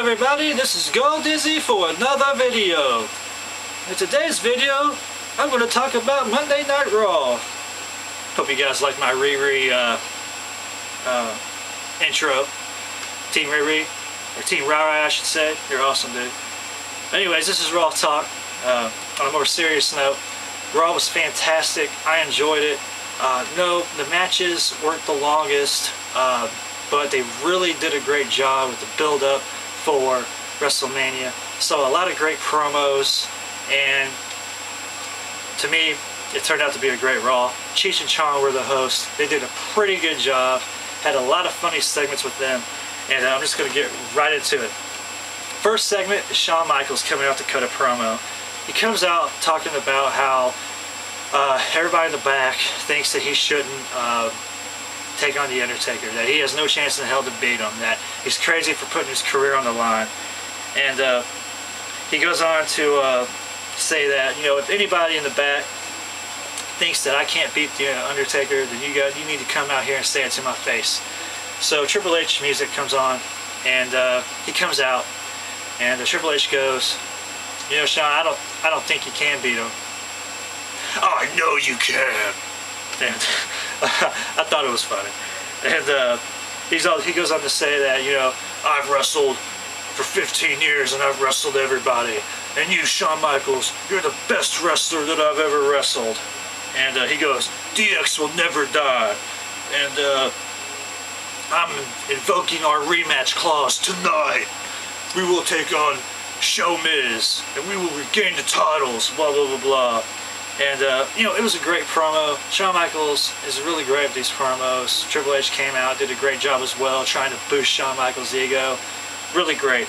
everybody, this is Go Dizzy for another video. In today's video, I'm going to talk about Monday Night Raw. Hope you guys like my Riri intro. Teamryry, or Teamryry I should say. You're awesome, dude. Anyways, this is Raw Talk. On a more serious note, Raw was fantastic. I enjoyed it. No, the matches weren't the longest, but they really did a great job with the build-up for WrestleMania. So a lot of great promos, and to me, it turned out to be a great Raw. Cheech and Chong were the hosts. They did a pretty good job. Had a lot of funny segments with them, and I'm just going to get right into it. First segment is Shawn Michaels coming out to cut a promo. He comes out talking about how everybody in the back thinks that he shouldn't take on The Undertaker, that he has no chance in hell to beat him, that he's crazy for putting his career on the line. And he goes on to say that, you know, if anybody in the back thinks that I can't beat The Undertaker, then you need to come out here and say it to my face. So Triple H music comes on, and he comes out, and Triple H goes, you know, Shawn, I don't think you can beat him. I know you can. And I thought it was funny. And he goes on to say that, you know, I've wrestled for 15 years and I've wrestled everybody. And you, Shawn Michaels, you're the best wrestler that I've ever wrestled. And he goes, DX will never die. And I'm invoking our rematch clause tonight. We will take on Show Miz, and we will regain the titles, blah, blah, blah, blah. And, you know, it was a great promo. Shawn Michaels is really great at these promos. Triple H came out, did a great job as well, trying to boost Shawn Michaels' ego. Really great.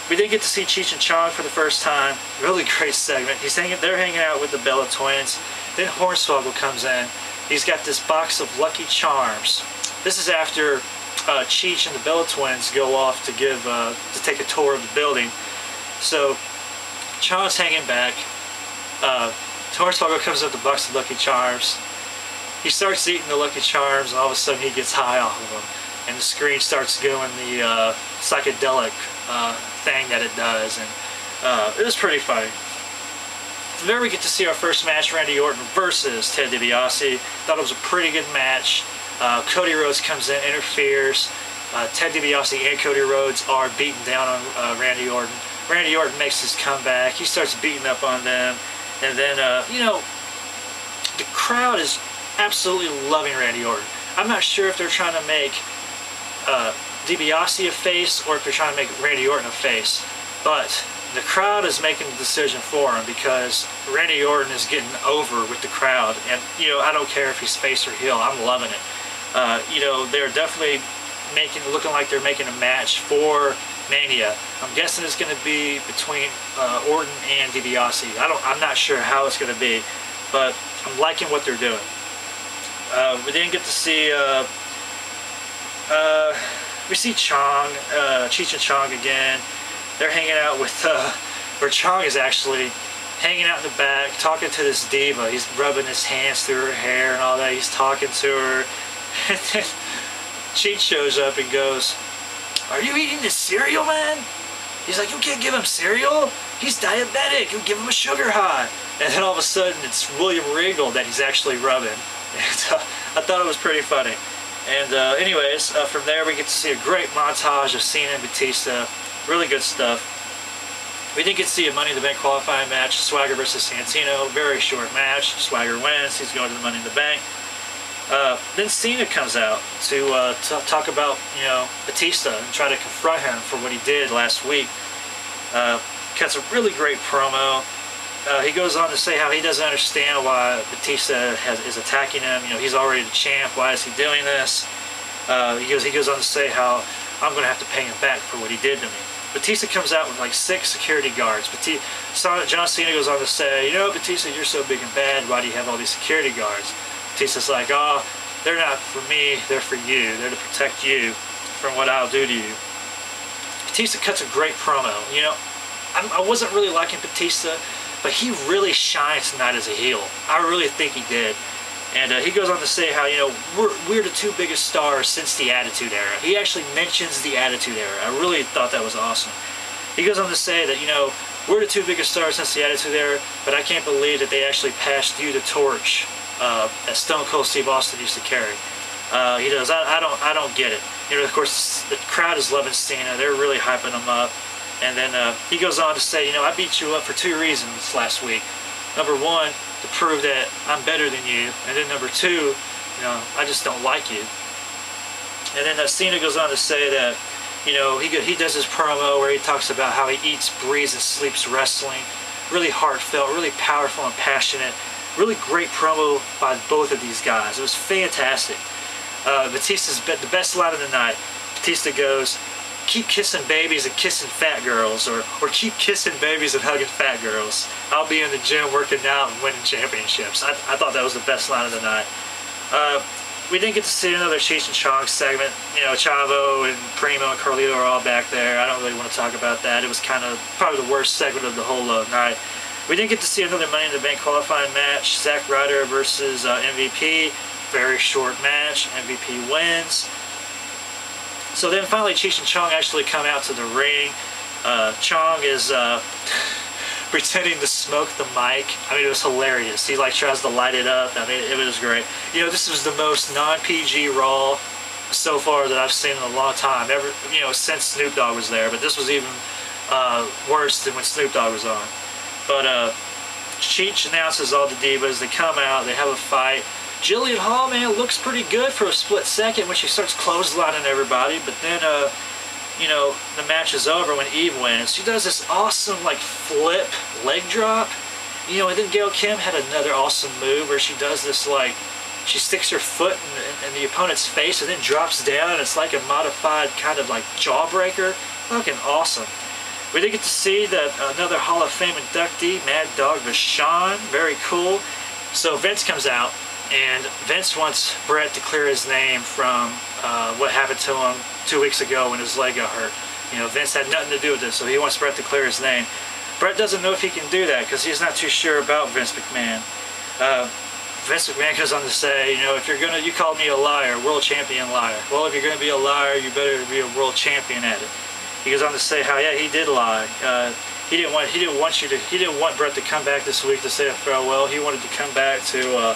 We did get to see Cheech and Chong for the first time. Really great segment. They're hanging out with the Bella Twins. Then Hornswoggle comes in. He's got this box of Lucky Charms. This is after Cheech and the Bella Twins go off to take a tour of the building. So Chong's hanging back. Hornswoggle comes up with the box of Lucky Charms. He starts eating the Lucky Charms, and all of a sudden he gets high off of them. And the screen starts going the psychedelic thing that it does. And it was pretty funny. From there we get to see our first match, Randy Orton versus Ted DiBiase. Thought it was a pretty good match. Cody Rhodes comes in, interferes. Ted DiBiase and Cody Rhodes are beating down on Randy Orton. Randy Orton makes his comeback. He starts beating up on them. And then, you know, the crowd is absolutely loving Randy Orton. I'm not sure if they're trying to make DiBiase a face or if they're trying to make Randy Orton a face. But the crowd is making the decision for him because Randy Orton is getting over with the crowd. And, you know, I don't care if he's face or heel. I'm loving it. You know, they're definitely looking like they're making a match for Mania. I'm guessing it's going to be between Orton and DiBiase. I'm not sure how it's going to be, but I'm liking what they're doing. We didn't get to see. We see Cheech and Chong again. They're hanging out with, or Chong is actually hanging out in the back, talking to this diva. He's rubbing his hands through her hair and all that. He's talking to her, and then Cheech shows up and goes, "Are you eating this cereal, man?" He's like, "You can't give him cereal. He's diabetic. You give him a sugar high." And then all of a sudden, it's William Regal that he's actually rubbing. And I thought it was pretty funny. And anyways, from there we get to see a great montage of Cena and Batista. Really good stuff. We did get to see a Money in the Bank qualifying match, Swagger versus Santino. Very short match. Swagger wins. He's going to the Money in the Bank. Then Cena comes out to talk about, you know, Batista and try to confront him for what he did last week. Cuts a really great promo. He goes on to say how he doesn't understand why Batista is attacking him. You know, he's already the champ. Why is he doing this? He goes on to say how I'm going to have to pay him back for what he did to me. Batista comes out with like 6 security guards. John Cena goes on to say, you know, Batista, you're so big and bad. Why do you have all these security guards? Batista's like, oh, they're not for me, they're for you. They're to protect you from what I'll do to you. Batista cuts a great promo. You know, I wasn't really liking Batista, but he really shined tonight as a heel. I really think he did. And he goes on to say how, you know, we're the 2 biggest stars since the Attitude Era. He actually mentions the Attitude Era. I really thought that was awesome. He goes on to say that, you know, we're the two biggest stars since the Attitude Era, but I can't believe that they actually passed you the torch that Stone Cold Steve Austin used to carry. He does. I don't get it. You know, of course, the crowd is loving Cena. They're really hyping him up. And then he goes on to say, you know, I beat you up for 2 reasons last week. Number 1, to prove that I'm better than you. And then number 2, you know, I just don't like you. And then Cena goes on to say that, you know, he does his promo where he talks about how he eats, breathes, and sleeps wrestling. Really heartfelt, really powerful and passionate. Really great promo by both of these guys. It was fantastic. Batista's the best line of the night. Batista goes, keep kissing babies and kissing fat girls, or keep kissing babies and hugging fat girls. I'll be in the gym working out and winning championships. I thought that was the best line of the night. We didn't get to see another Cheech and Chong segment. You know, Chavo and Primo and Carlito are all back there. I don't really want to talk about that. It was kind of probably the worst segment of the whole night. We didn't get to see another Money in the Bank qualifying match. Zack Ryder versus MVP. Very short match. MVP wins. So then finally Cheech and Chong actually come out to the ring. Chong is pretending to smoke the mic. I mean, it was hilarious. He like tries to light it up. I mean, it was great. You know, this was the most non-PG Raw so far that I've seen in a long time. Ever, you know, since Snoop Dogg was there. But this was even worse than when Snoop Dogg was on. But Cheech announces all the divas. They come out. They have a fight. Jillian Hall, man, looks pretty good for a split second when she starts clotheslining everybody. But then, you know, the match is over when Eve wins. She does this awesome, like, flip leg drop. You know, and then Gail Kim had another awesome move where she does this, like, she sticks her foot in the opponent's face and then drops down. And it's like a modified kind of, like, jawbreaker. Fucking awesome. We did get to see that another Hall of Fame inductee, Mad Dog Vachon. Very cool. So Vince comes out. And Vince wants Bret to clear his name from what happened to him 2 weeks ago when his leg got hurt. You know, Vince had nothing to do with this, so he wants Bret to clear his name. Bret doesn't know if he can do that because he's not too sure about Vince McMahon. Vince McMahon goes on to say, you know, if you're gonna, you called me a liar, world champion liar. Well, if you're gonna be a liar, you better be a world champion at it. He goes on to say how, yeah, he did lie. He didn't want Bret to come back this week to say a farewell. He wanted to come back to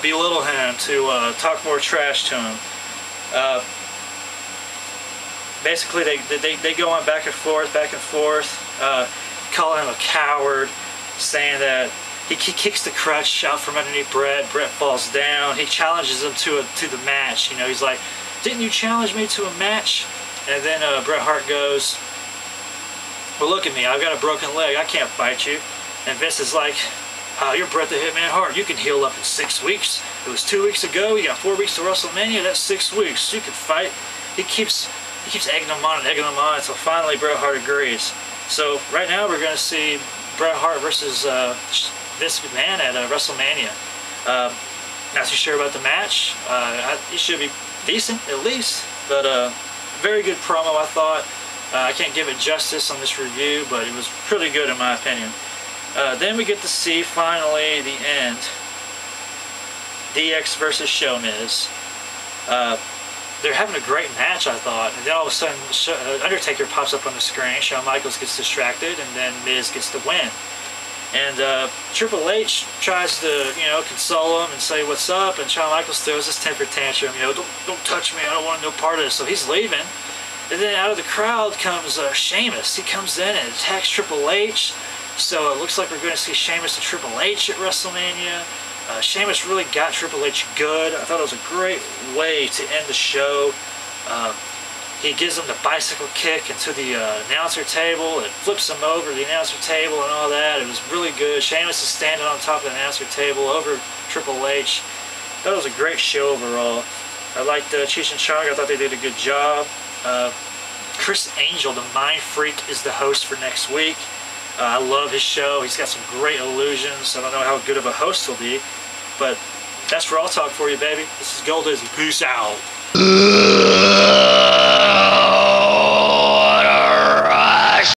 belittle him, to talk more trash to him. Basically, they go on back and forth, calling him a coward, saying that he kicks the crutch out from underneath Bret. Bret falls down. He challenges him to the match. You know, he's like, "Didn't you challenge me to a match?" And then Bret Hart goes, "Well, look at me. I've got a broken leg. I can't fight you." And Vince is like, "You're Bret the Hitman Hart. You can heal up in 6 weeks. It was 2 weeks ago. You got 4 weeks to WrestleMania. That's 6 weeks. You can fight." He keeps egging him on until finally Bret Hart agrees. So right now we're going to see Bret Hart versus Vince McMahon at WrestleMania. Not too sure about the match. It should be decent at least, but very good promo, I thought. I can't give it justice on this review, but it was pretty good in my opinion. Then we get to see, finally, the end. DX versus Show Miz. They're having a great match, I thought. And then all of a sudden, Undertaker pops up on the screen. Shawn Michaels gets distracted, and then Miz gets the win. And Triple H tries to, you know, console him and say, "What's up?" And Shawn Michaels throws his temper tantrum. You know, don't touch me. I don't want no part of this. So he's leaving. And then out of the crowd comes Sheamus. He comes in and attacks Triple H. So it looks like we're going to see Sheamus and Triple H at WrestleMania. Sheamus really got Triple H good. I thought it was a great way to end the show. He gives him the bicycle kick into the announcer table. It flips him over the announcer table and all that. It was really good. Sheamus is standing on top of the announcer table over Triple H. That was a great show overall. I liked Cheech and Chong. I thought they did a good job. Chris Angel, the Mind Freak, is the host for next week. I love his show. He's got some great illusions. I don't know how good of a host he'll be, but that's Raw Talk for you, baby. This is Gold Dizzy. Peace out.